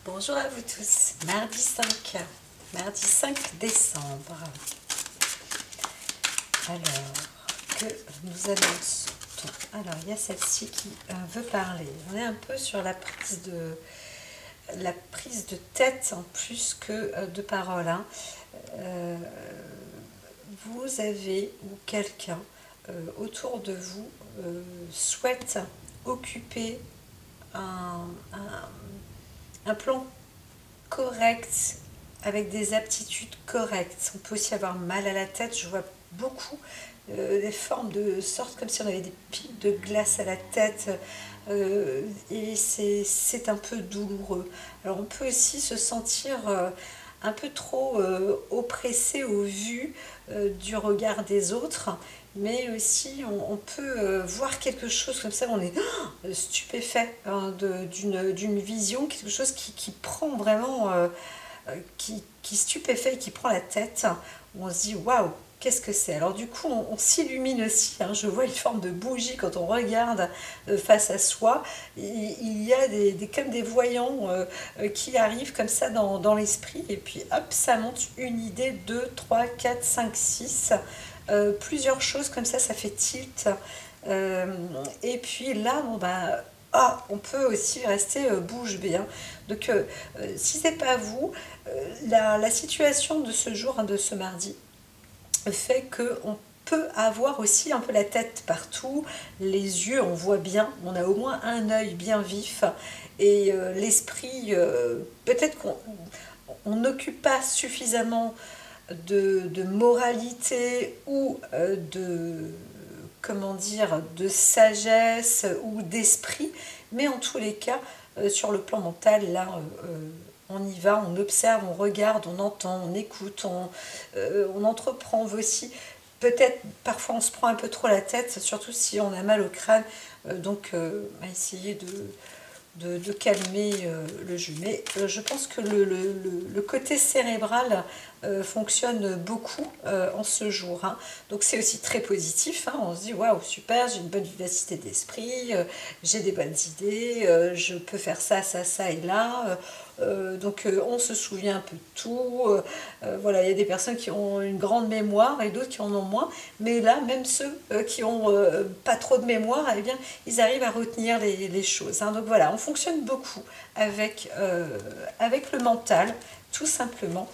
Bonjour à vous tous, mardi 5 décembre. Alors, que nous annonçons? Alors, il y a celle-ci qui veut parler. On est un peu sur la prise de tête en plus que de parole. Hein. Vous avez ou quelqu'un autour de vous souhaite occuper un plan correct, avec des aptitudes correctes. On peut aussi avoir mal à la tête. Je vois beaucoup des formes de sorte comme si on avait des pics de glace à la tête, et c'est un peu douloureux. Alors on peut aussi se sentir un peu trop oppressé au vu du regard des autres, mais aussi on peut voir quelque chose comme ça, on est stupéfait hein, d'une vision, quelque chose qui prend vraiment, qui stupéfait et qui prend la tête, où on se dit waouh, qu'est-ce que c'est? Alors du coup, on s'illumine aussi, hein. Je vois une forme de bougie quand on regarde face à soi. Il y a comme des voyants qui arrivent comme ça dans l'esprit, et puis hop, ça monte une idée, 2, 3, 4, 5, 6, plusieurs choses comme ça fait tilt. Et puis là, bon bah, on peut aussi rester bouche bée. Hein. Donc, si c'est pas vous, la situation de ce jour, hein, de ce mardi, fait qu'on peut avoir aussi un peu la tête partout, les yeux, on voit bien, on a au moins un œil bien vif, et l'esprit, peut-être qu'on n'occupe pas suffisamment de moralité ou comment dire, de sagesse ou d'esprit, mais en tous les cas, sur le plan mental, là, on y va, on observe, on regarde, on entend, on écoute, on entreprend, on veut aussi. Peut-être parfois on se prend un peu trop la tête, surtout si on a mal au crâne, donc essayer de calmer le jeu. Mais je pense que le côté cérébral fonctionne beaucoup en ce jour. Hein. Donc c'est aussi très positif. Hein. On se dit waouh, super, j'ai une bonne vivacité d'esprit, j'ai des bonnes idées, je peux faire ça, ça, ça et là. Donc on se souvient un peu de tout. Voilà, il y a des personnes qui ont une grande mémoire et d'autres qui en ont moins. Mais là, même ceux qui ont pas trop de mémoire, eh bien, ils arrivent à retenir les choses. Hein. Donc voilà, on fonctionne beaucoup avec le mental, tout simplement,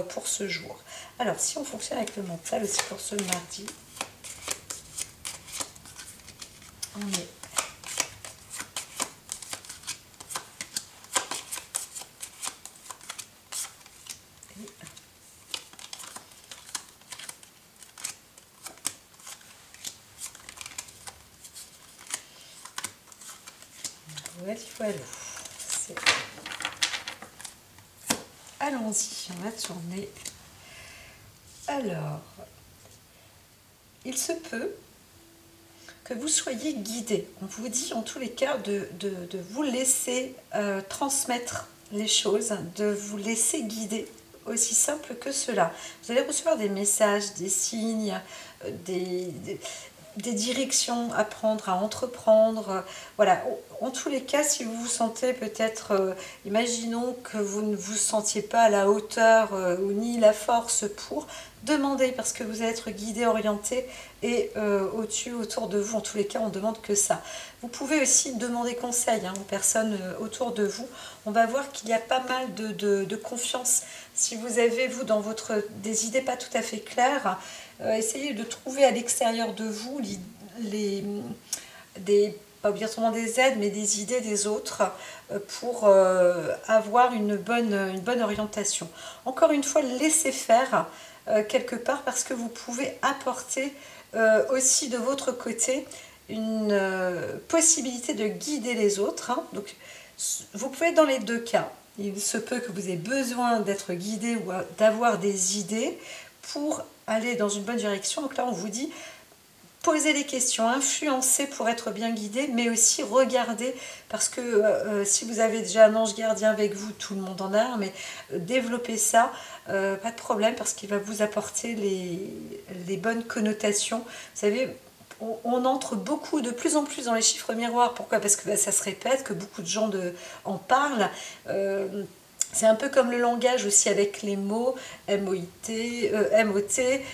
pour ce jour. Alors, si on fonctionne avec le mental aussi pour ce mardi, on est... Voilà. Allons-y, on va tourner. Alors, il se peut que vous soyez guidé. On vous dit en tous les cas de vous laisser transmettre les choses, de vous laisser guider, aussi simple que cela. Vous allez recevoir des messages, des signes, des directions à prendre, à entreprendre. Voilà, en tous les cas, si vous vous sentez peut-être, imaginons que vous ne vous sentiez pas à la hauteur ou ni la force pour, demander, parce que vous allez être guidé, orienté, et au-dessus, autour de vous, en tous les cas, on ne demande que ça. Vous pouvez aussi demander conseil aux personnes autour de vous. On va voir qu'il y a pas mal de confiance. Si vous avez, vous, dans des idées pas tout à fait claires, essayez de trouver à l'extérieur de vous pas obligatoirement des aides, mais des idées des autres pour avoir une bonne orientation. Encore une fois, laissez faire quelque part, parce que vous pouvez apporter aussi de votre côté une possibilité de guider les autres. Hein. Donc, vous pouvez être dans les deux cas. Il se peut que vous ayez besoin d'être guidé ou d'avoir des idées pour aller dans une bonne direction. Donc là, on vous dit, posez les questions, influencez pour être bien guidé, mais aussi regardez, parce que si vous avez déjà un ange gardien avec vous, tout le monde en a, mais développez ça, pas de problème, parce qu'il va vous apporter les bonnes connotations. Vous savez, on entre beaucoup, de plus en plus dans les chiffres miroirs. Pourquoi? Parce que ça se répète, que beaucoup de gens en parlent. C'est un peu comme le langage aussi avec les mots M-O-I-T, M-O-T,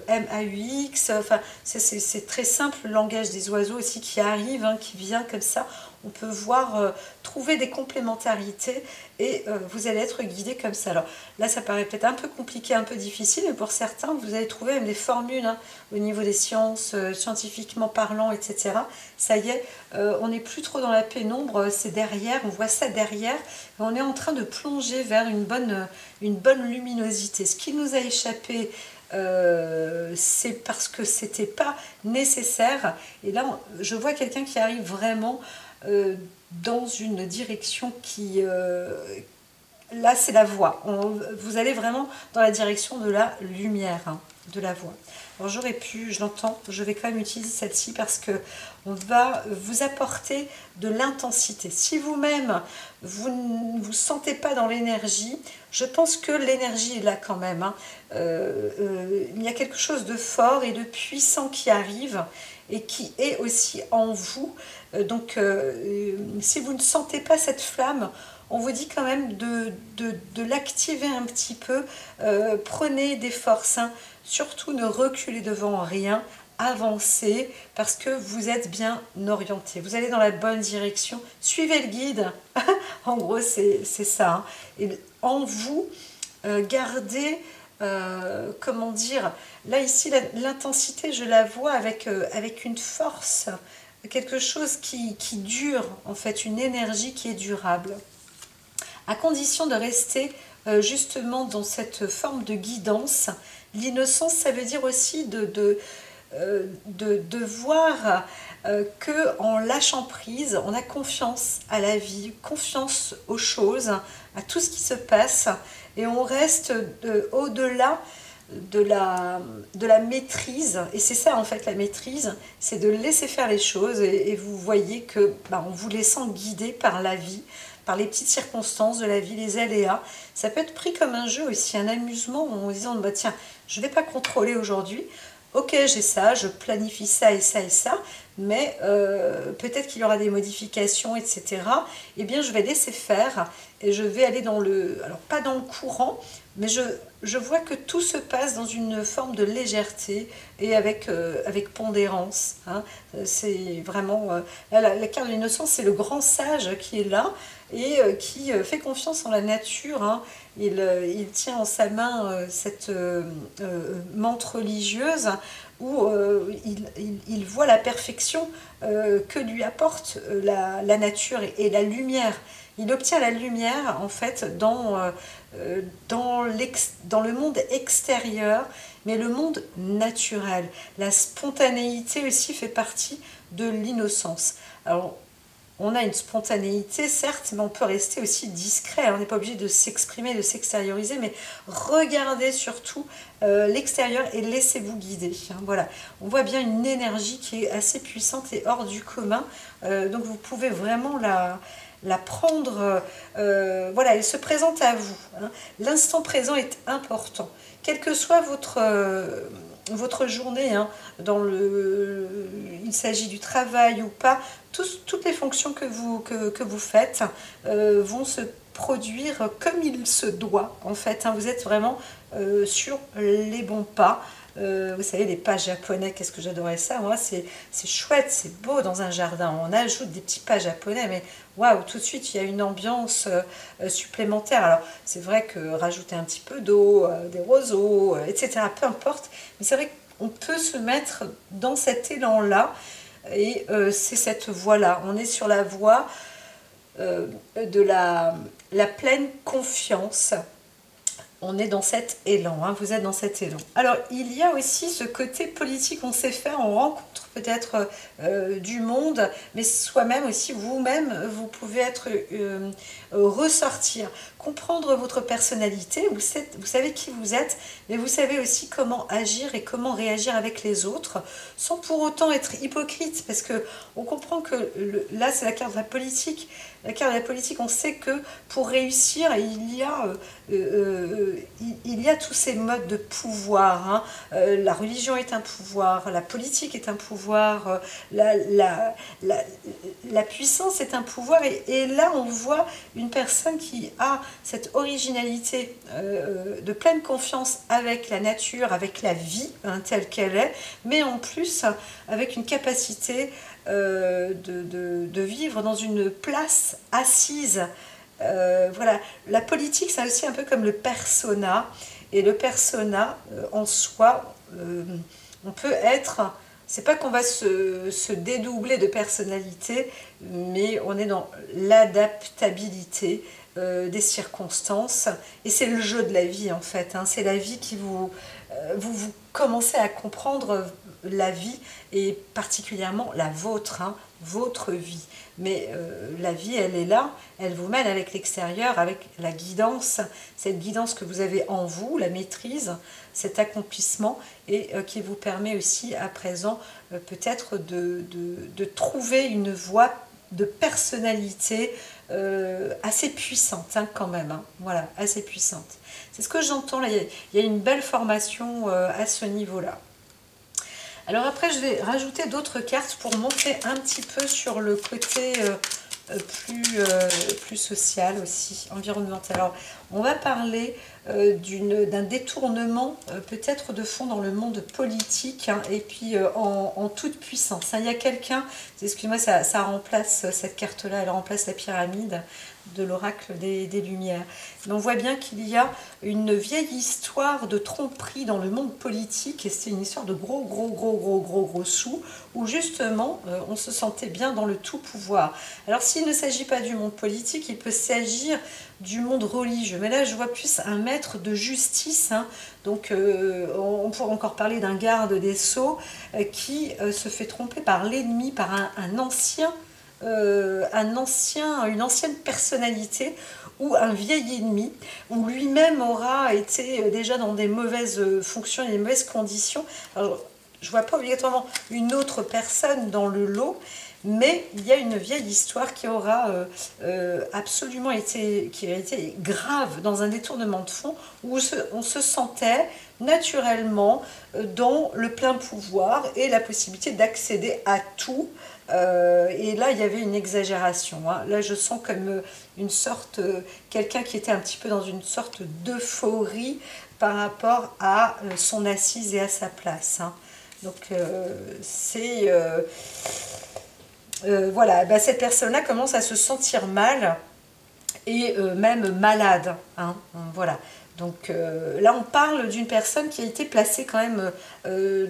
M-A-U-X. Enfin, c'est très simple, le langage des oiseaux aussi qui arrive, hein, qui vient comme ça. On peut voir, trouver des complémentarités et vous allez être guidé comme ça. Alors là, ça paraît peut-être un peu compliqué, un peu difficile, mais pour certains, vous allez trouver même des formules hein, au niveau des sciences, scientifiquement parlant, etc. Ça y est, on n'est plus trop dans la pénombre, c'est derrière, on voit ça derrière, et on est en train de plonger vers une bonne luminosité. Ce qui nous a échappé, c'est parce que c'était pas nécessaire. Et là, je vois quelqu'un qui arrive vraiment dans une direction qui... là, c'est la voie. Vous allez vraiment dans la direction de la lumière, hein, de la voie. Alors, j'aurais pu, je l'entends, je vais quand même utiliser celle-ci parce que on va vous apporter de l'intensité. Si vous-même, vous ne vous sentez pas dans l'énergie, je pense que l'énergie est là quand même. Hein. Il y a quelque chose de fort et de puissant qui arrive et qui est aussi en vous. Donc, si vous ne sentez pas cette flamme, on vous dit quand même de l'activer un petit peu. Prenez des forces, hein. Surtout ne reculez devant rien, avancez parce que vous êtes bien orienté. Vous allez dans la bonne direction, suivez le guide. En gros, c'est ça. Hein. Et en vous, gardez, comment dire, là ici, l'intensité, je la vois avec une force, quelque chose qui dure, en fait, une énergie qui est durable. À condition de rester justement dans cette forme de guidance. L'innocence, ça veut dire aussi de voir que en lâchant prise, on a confiance à la vie, confiance aux choses, à tout ce qui se passe, et on reste au-delà de la maîtrise. Et c'est ça en fait la maîtrise, c'est de laisser faire les choses, et vous voyez que en vous laissant guider par la vie, par les petites circonstances de la vie, les aléas. Ça peut être pris comme un jeu aussi, un amusement, en disant, bah, tiens, je ne vais pas contrôler aujourd'hui, ok, j'ai ça, je planifie ça et ça et ça, mais peut-être qu'il y aura des modifications, etc. Eh bien, je vais laisser faire et je vais aller dans le... Alors, pas dans le courant, mais je vois que tout se passe dans une forme de légèreté et avec pondérance. Hein. C'est vraiment... la carte de l'innocence, c'est le grand sage qui est là et qui fait confiance en la nature. Hein. Il tient en sa main cette menthe religieuse où il voit la perfection que lui apporte la nature et la lumière. Il obtient la lumière en fait dans le monde extérieur, mais le monde naturel. La spontanéité aussi fait partie de l'innocence. Alors, on a une spontanéité, certes, mais on peut rester aussi discret. On n'est pas obligé de s'exprimer, de s'extérioriser, mais regardez surtout l'extérieur et laissez-vous guider. Hein, voilà. On voit bien une énergie qui est assez puissante et hors du commun. Donc vous pouvez vraiment la prendre. Voilà, elle se présente à vous. Hein. L'instant présent est important. Quelle que soit votre journée, hein, il s'agit du travail ou pas, toutes les fonctions que vous faites vont se produire comme il se doit en fait. Hein. Vous êtes vraiment sur les bons pas. Vous savez, les pas japonais, qu'est-ce que j'adorais ça. Moi, c'est chouette, c'est beau dans un jardin. On ajoute des petits pas japonais, mais waouh, tout de suite, il y a une ambiance supplémentaire. Alors, c'est vrai que rajouter un petit peu d'eau, des roseaux, etc., peu importe. Mais c'est vrai qu'on peut se mettre dans cet élan-là. Et c'est cette voie-là. On est sur la voie de la pleine confiance. On est dans cet élan, hein, vous êtes dans cet élan. Alors, il y a aussi ce côté politique, on sait faire, on rencontre peut-être du monde, mais soi-même aussi, vous-même, vous pouvez être ressortir, comprendre votre personnalité, vous savez qui vous êtes, mais vous savez aussi comment agir et comment réagir avec les autres, sans pour autant être hypocrite, parce que on comprend que là c'est la carte de la politique. La carte de la politique, on sait que pour réussir, il y a tous ces modes de pouvoir. Hein. La religion est un pouvoir, la politique est un pouvoir, la puissance est un pouvoir. Et là, on voit une personne qui a cette originalité de pleine confiance avec la nature, avec la vie hein, telle qu'elle est, mais en plus avec une capacité de vivre dans une place assise. Voilà, la politique c'est aussi un peu comme le persona, et le persona en soi, on peut être, c'est pas qu'on va se dédoubler de personnalité, mais on est dans l'adaptabilité des circonstances, et c'est le jeu de la vie en fait, hein. C'est la vie qui vous commencez à comprendre la vie, et particulièrement la vôtre, hein, votre vie. Mais la vie, elle est là, elle vous mène avec l'extérieur, avec la guidance, cette guidance que vous avez en vous, la maîtrise, cet accomplissement, et qui vous permet aussi à présent peut-être de trouver une voie de personnalité assez puissante hein, quand même, hein, voilà, assez puissante. C'est ce que j'entends là, il y a une belle formation à ce niveau-là. Alors après, je vais rajouter d'autres cartes pour monter un petit peu sur le côté plus social aussi, environnemental. Alors, on va parler d'un détournement peut-être de fond dans le monde politique hein, et puis en toute puissance. Hein. Il y a quelqu'un, excusez-moi, ça remplace cette carte-là, elle remplace la pyramide de l'oracle des Lumières. Mais on voit bien qu'il y a une vieille histoire de tromperie dans le monde politique, et c'est une histoire de gros sous, où justement on se sentait bien dans le tout pouvoir. Alors s'il ne s'agit pas du monde politique, il peut s'agir du monde religieux, mais là je vois plus un maître de justice, hein. Donc on pourrait encore parler d'un garde des sceaux qui se fait tromper par l'ennemi, par une ancienne personnalité, ou un vieil ennemi, ou lui-même aura été déjà dans des mauvaises fonctions et des mauvaises conditions. Alors, je ne vois pas obligatoirement une autre personne dans le lot, mais il y a une vieille histoire qui aura absolument été grave dans un détournement de fonds, où on se sentait naturellement dans le plein pouvoir et la possibilité d'accéder à tout. Et là, il y avait une exagération. Hein. Là, je sens comme une sorte, quelqu'un qui était un petit peu dans une sorte d'euphorie par rapport à son assise et à sa place. Hein. Donc, c'est... voilà, bah, cette personne-là commence à se sentir mal et même malade. Hein, voilà. Donc là, on parle d'une personne qui a été placée quand même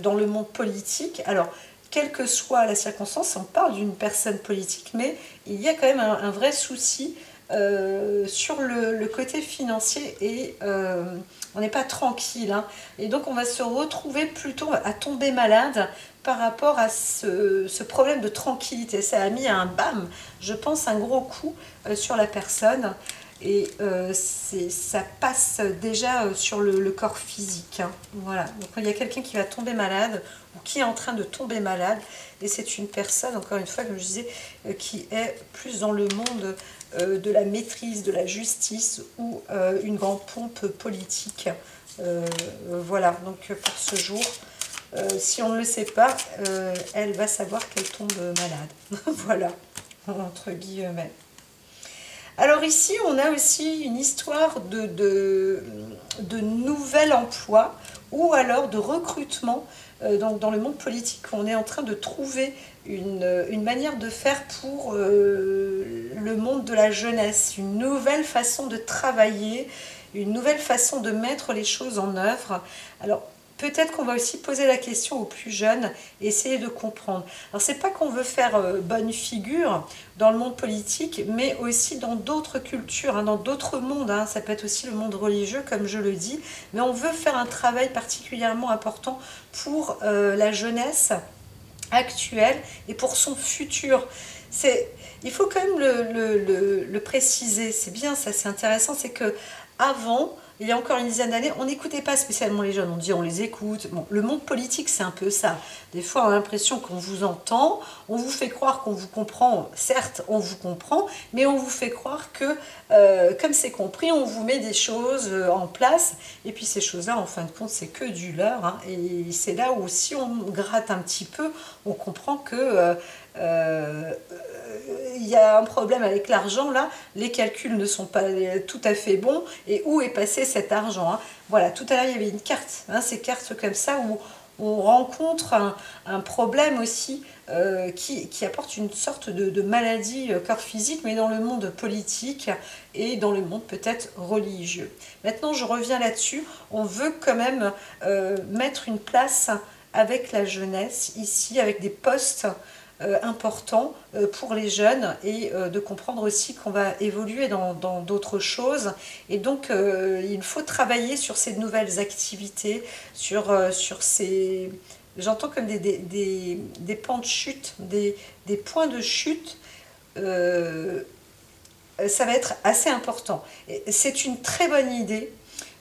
dans le monde politique. Alors, quelle que soit la circonstance, on parle d'une personne politique, mais il y a quand même un vrai souci sur le côté financier, et on n'est pas tranquille. Hein. Et donc, on va se retrouver plutôt à tomber malade par rapport à ce problème de tranquillité. Ça a mis un bam, je pense, un gros coup sur la personne. Et ça passe déjà sur le corps physique. Hein. Voilà. Donc il y a quelqu'un qui va tomber malade, ou qui est en train de tomber malade, et c'est une personne, encore une fois, comme je disais, qui est plus dans le monde de la maîtrise, de la justice, ou une grande pompe politique. Voilà, donc pour ce jour, si on ne le sait pas, elle va savoir qu'elle tombe malade. Voilà, entre guillemets. Alors ici, on a aussi une histoire de nouvel emploi, ou alors de recrutement dans le monde politique. On est en train de trouver une manière de faire pour le monde de la jeunesse, une nouvelle façon de travailler, une nouvelle façon de mettre les choses en œuvre. Alors, peut-être qu'on va aussi poser la question aux plus jeunes et essayer de comprendre. Alors, c'est pas qu'on veut faire bonne figure dans le monde politique, mais aussi dans d'autres cultures, hein, dans d'autres mondes. Hein. Ça peut être aussi le monde religieux, comme je le dis. Mais on veut faire un travail particulièrement important pour la jeunesse, actuel et pour son futur. Il faut quand même le préciser, c'est bien ça, c'est intéressant, c'est que avant, il y a encore une dizaine d'années, on n'écoutait pas spécialement les jeunes, on dit on les écoute. Bon, le monde politique, c'est un peu ça. Des fois, on a l'impression qu'on vous entend, on vous fait croire qu'on vous comprend. Certes, on vous comprend, mais on vous fait croire que, comme c'est compris, on vous met des choses en place. Et puis ces choses-là, en fin de compte, c'est que du leurre, hein. Et c'est là où, si on gratte un petit peu, on comprend que il y a un problème avec l'argent là, les calculs ne sont pas tout à fait bons, et où est passé cet argent, hein. Voilà, tout à l'heure il y avait une carte, hein, ces cartes comme ça où on rencontre un problème aussi qui apporte une sorte de maladie corps physique, mais dans le monde politique et dans le monde peut-être religieux. Maintenant je reviens là-dessus, on veut quand même mettre une place avec la jeunesse ici, avec des postes important pour les jeunes, et de comprendre aussi qu'on va évoluer dans d'autres choses, et donc il faut travailler sur ces nouvelles activités, sur ces, j'entends comme des pans de chute, des points de chute. Ça va être assez important. C'est une très bonne idée.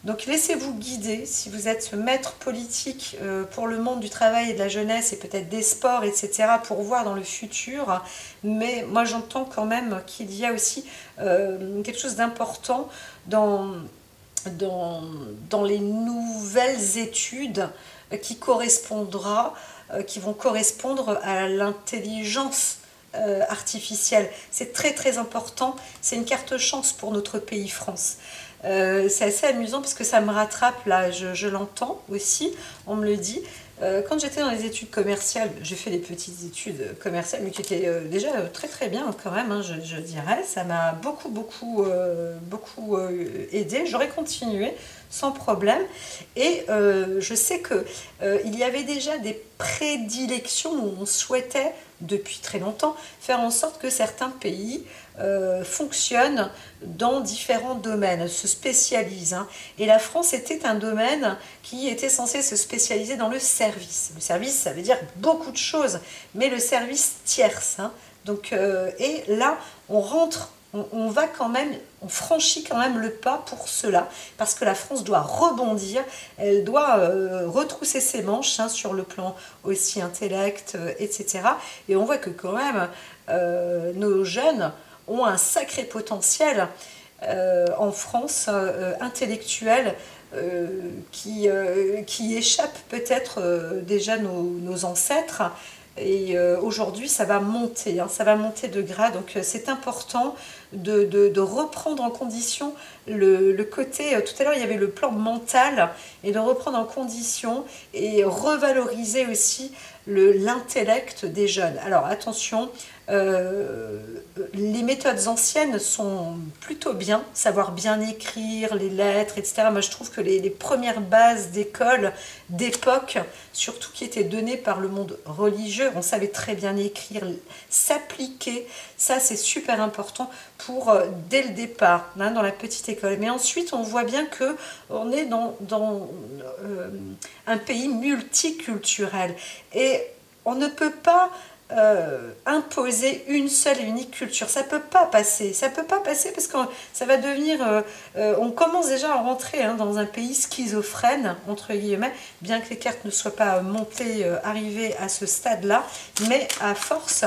Donc laissez-vous guider, si vous êtes maître politique pour le monde du travail et de la jeunesse et peut-être des sports, etc., pour voir dans le futur. Mais moi j'entends quand même qu'il y a aussi quelque chose d'important dans les nouvelles études qui qui vont correspondre à l'intelligence artificielle. C'est très très important, c'est une carte chance pour notre pays France. C'est assez amusant parce que ça me rattrape là, je l'entends aussi, on me le dit. Quand j'étais dans les études commerciales, j'ai fait des petites études commerciales, mais qui étaient déjà très très bien quand même, hein, je dirais. Ça m'a beaucoup aidé. J'aurais continué sans problème. Et je sais que il y avait déjà des prédilections où on souhaitait depuis très longtemps faire en sorte que certains pays fonctionnent dans différents domaines, se spécialisent, hein. Et la France était un domaine qui était censé se spécialiser dans le service. Le service, ça veut dire beaucoup de choses, mais le service tierce, hein. Donc, et là, on rentre, on va quand même, on franchit quand même le pas pour cela, parce que la France doit rebondir, elle doit retrousser ses manches, hein, sur le plan aussi intellect, etc. Et on voit que quand même, nos jeunes ont un sacré potentiel en France intellectuel qui échappe peut-être déjà nos ancêtres. Et aujourd'hui, ça va monter, hein, ça va monter de grade. Donc c'est important de reprendre en condition le côté, tout à l'heure il y avait le plan mental, et de reprendre en condition et revaloriser aussi l'intellect des jeunes. Alors attention, les méthodes anciennes sont plutôt bien, savoir bien écrire les lettres, etc. Moi je trouve que les premières bases d'école d'époque, surtout qui étaient données par le monde religieux, on savait très bien écrire, s'appliquer, ça c'est super important pour dès le départ, hein, dans la petite école. Mais ensuite on voit bien que on est dans un pays multiculturel, et on ne peut pas imposer une seule et unique culture. Ça peut pas passer. Ça peut pas passer parce que ça va devenir... on commence déjà à rentrer, hein, dans un pays schizophrène, entre guillemets, bien que les cartes ne soient pas montées, arrivées à ce stade-là, mais à force...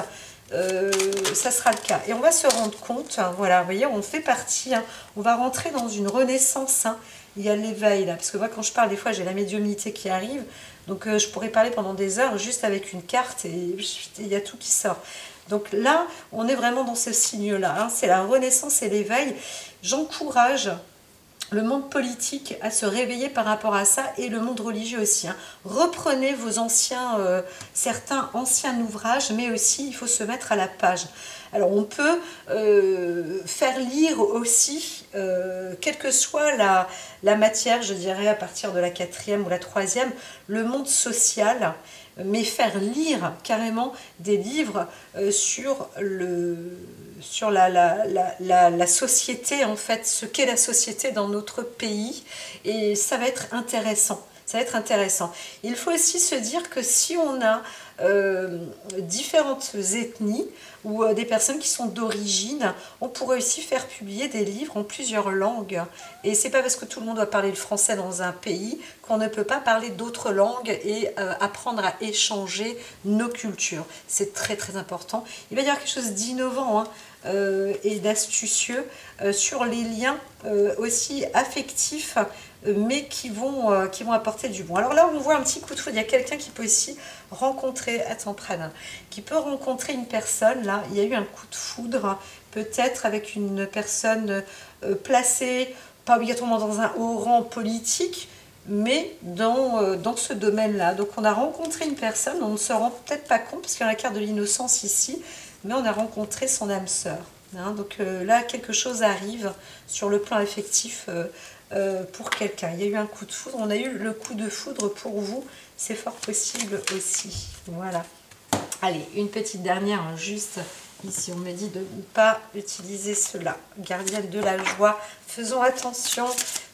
ça sera le cas. Et on va se rendre compte, hein, voilà, vous voyez, on fait partie, hein, on va rentrer dans une renaissance, hein. Il y a l'éveil là, parce que moi quand je parle, des fois j'ai la médiumnité qui arrive, donc je pourrais parler pendant des heures juste avec une carte, et il y a tout qui sort. Donc là, on est vraiment dans ce signe-là, hein, c'est la renaissance et l'éveil. J'encourage le monde politique à se réveiller par rapport à ça, et le monde religieux aussi, hein. Reprenez vos certains anciens ouvrages, mais aussi il faut se mettre à la page. Alors on peut faire lire aussi, quelle que soit la matière, je dirais à partir de la 4e ou la 3e, le monde social, mais faire lire carrément des livres sur la société, en fait, ce qu'est la société dans notre pays, et ça va être intéressant. Ça va être intéressant. Il faut aussi se dire que si on a différentes ethnies ou des personnes qui sont d'origine. On pourrait aussi faire publier des livres en plusieurs langues. Et c'est pas parce que tout le monde doit parler le français dans un pays qu'on ne peut pas parler d'autres langues et apprendre à échanger nos cultures. C'est très très important. Il va y avoir quelque chose d'innovant, hein, et d'astucieux sur les liens aussi affectifs, mais qui vont apporter du bon. Alors là, on voit un petit coup de foudre. Il y a quelqu'un qui peut aussi rencontrer, attends, Prana, qui peut rencontrer une personne. Là, il y a eu un coup de foudre, peut-être avec une personne placée, pas obligatoirement dans un haut rang politique, mais dans ce domaine-là. Donc on a rencontré une personne, on ne se rend peut-être pas compte, parce qu'il y a la carte de l'innocence ici, mais on a rencontré son âme sœur. Hein. Donc là, quelque chose arrive sur le plan affectif pour quelqu'un. Il y a eu un coup de foudre, on a eu le coup de foudre pour vous, c'est fort possible aussi. Voilà. Allez, une petite dernière, hein, juste ici, on me dit de ne pas utiliser cela. Gardienne de la joie, faisons attention,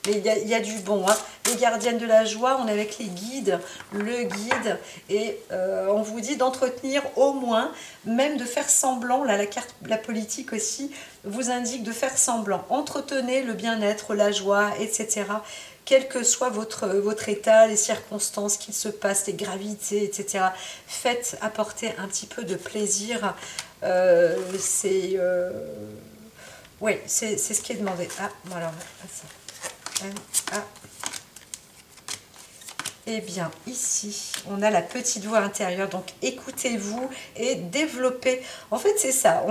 mais il y a du bon. Hein. Les gardiennes de la joie, on est avec les guides, le guide, et on vous dit d'entretenir au moins, même de faire semblant, là la carte, la politique aussi, vous indique de faire semblant. Entretenez le bien-être, la joie, etc. Quel que soit votre état, les circonstances qu'il se passe, les gravités, etc. Faites apporter un petit peu de plaisir. Oui, c'est ce qui est demandé. Ah, voilà, ça. Ah. Eh bien, ici, on a la petite voix intérieure, donc écoutez-vous et développez. En fait, c'est ça.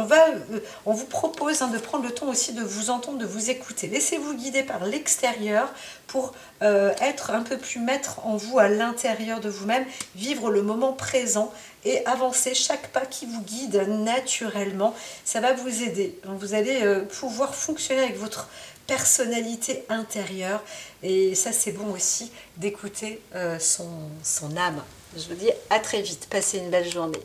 On vous propose, hein, de prendre le temps aussi de vous entendre, de vous écouter. Laissez-vous guider par l'extérieur pour être un peu plus maître en vous, à l'intérieur de vous-même, vivre le moment présent et avancer chaque pas qui vous guide naturellement. Ça va vous aider. Donc, vous allez pouvoir fonctionner avec votre personnalité intérieure, et ça c'est bon aussi d'écouter son âme. Je vous dis à très vite, passez une belle journée.